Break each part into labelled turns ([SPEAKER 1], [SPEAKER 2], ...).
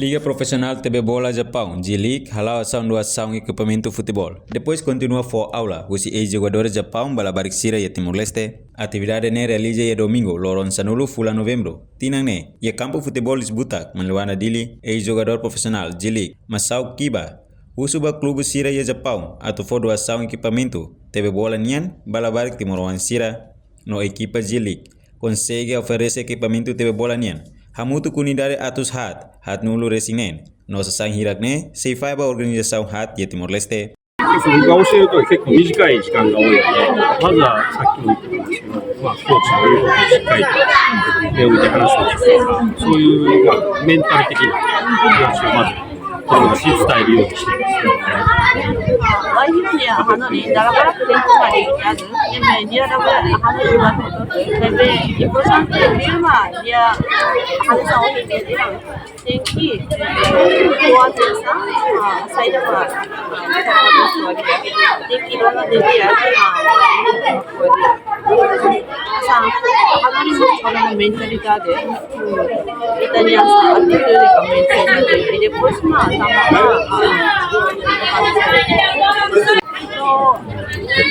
[SPEAKER 1] Liga Profissional TV Bola Japão, J-League, halau ação do ação e equipamento de futebol. Depois continua for aula, os ex-jogadores do Japão, Balabarik Sira e Timor-Leste. A atividade ne realiza e domingo, Loron Sanulu, fula novembro. Tinang ne, e campo de futebol Lisbutak, Manluana Dili, ex-jogador profissional, J-League, Masao Kiba. Usuba clube Sira e Japão, atu for doação e equipamento. TV Bola Nian, Balabarik Timor-Leste Sira, no equipa J-League. Consegue oferecer equipamento TV Bola Nian. Hamutu kunidare atus hat nulu resinen. Nossa sang hirakne, seifaiba organização hat e Timor-Leste.
[SPEAKER 2] 僕が教えると結構短い時間が多いので、まずはさっきも言ったんですけど、コーチの言うことをしっかりと手を置いて話をするとか、そういう、メンタル的な話をまず子供たちに伝えるようにしています。
[SPEAKER 3] Akhirnya Hanori dalam para kali ada yang dia dapat Hanori buat tapi ibu sampai di rumah dia harus tahu dia tinggi kuat desa saya dapat tinggi dona dia Hanori kalau mentalidade Italian attitude ka mentalidade depois mah sama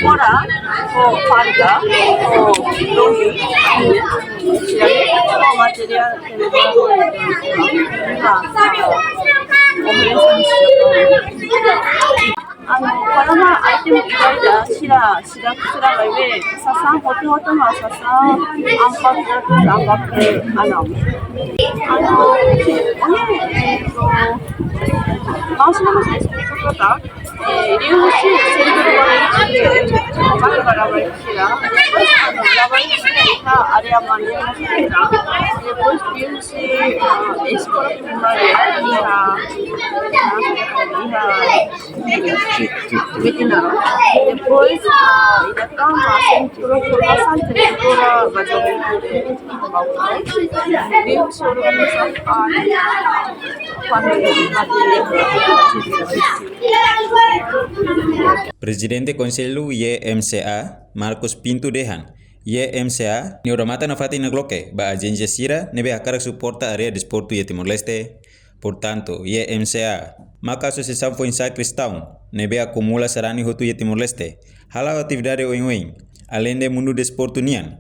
[SPEAKER 3] fora ou farga ou longe o material kalau mah item ibadah sila baik sasang hotu mah sasang angkat masih kota Ryushi área maneira depois Ryushi escola primária depois ainda tá uma centro formação cultura Ryushi organização
[SPEAKER 1] Presidente Conselho YMCA, Marcos Pinto Dehan. YMCA, Neuramata Nafati Nagloke, ba agência Sira, nebe akarak suporta área de esporte e Timor-Leste. Portanto, YMCA, maka associação foi em cristão, nebe acumula sarani hotu e Timor-Leste. Halau atividade oin-oin, além de mundo de esporte nian.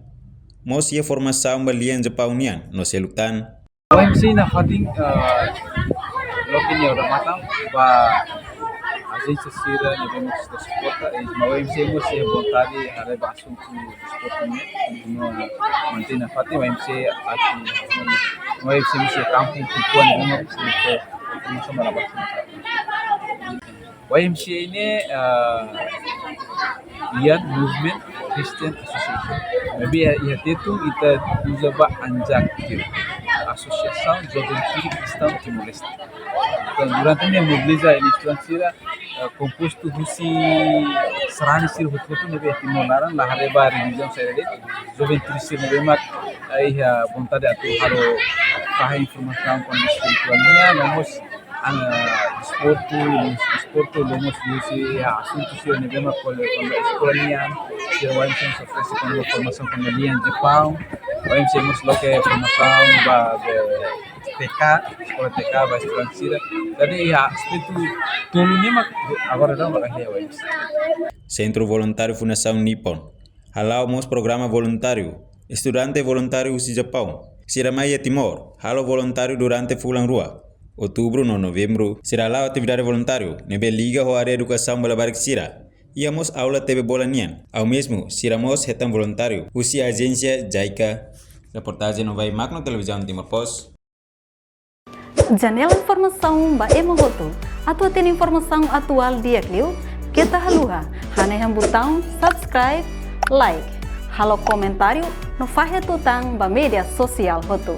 [SPEAKER 1] Mos ye formação balian Japão nian, no selutan.
[SPEAKER 4] OMC na fating loki Neuramata ba agência Sira devemos suportar e o OMC mos é vontade a levar assunto esporte no manter a fating o OMC aqui o OMC mos é campo tuan devemos se marabat o OMC ini Ian Movement Christian Association maybe ia tetu ita uzaba anjak Associação Juventude Cristã Timor-Leste. Então, durante a minha mobilização em Sira, composto Rusi Serani Sir Hutu nebe Timor-Laran, la hareba religião serede, Juventude Sir nebe mak aí a vontade atu halo paha informação com espiritualnya, nomos esporte nomos Rusi assunto Sir nebe mak com escolania, Sir Waimsen oferece com formação com Lian Japão. OMC mos lo que formação ba TK, escola TK ba estrangeira. Jadi ya seperti turunnya mak agora não vai ter OMC.
[SPEAKER 1] Centro Voluntário Fundação Nippon. Halau mos programa voluntário. Estudante voluntário usi Japão. Siramai Timor. Halo voluntário durante fulang rua. Outubro no novembro. Siralau atividade voluntário. Nebe Liga ho área educação Balabarik Sira. Íamos aula TV Bola Nian. Ao mesmo, siramos retam voluntário. Usi agência JICA. Reportagem no Vai Magno Televisão Timor Post.
[SPEAKER 5] Janela informação ba emohoto. Atua tem informação atual dia kliu. Kita haluha. Hane yang botão subscribe, like. Halo comentário no fahe tutang ba media sosial hoto.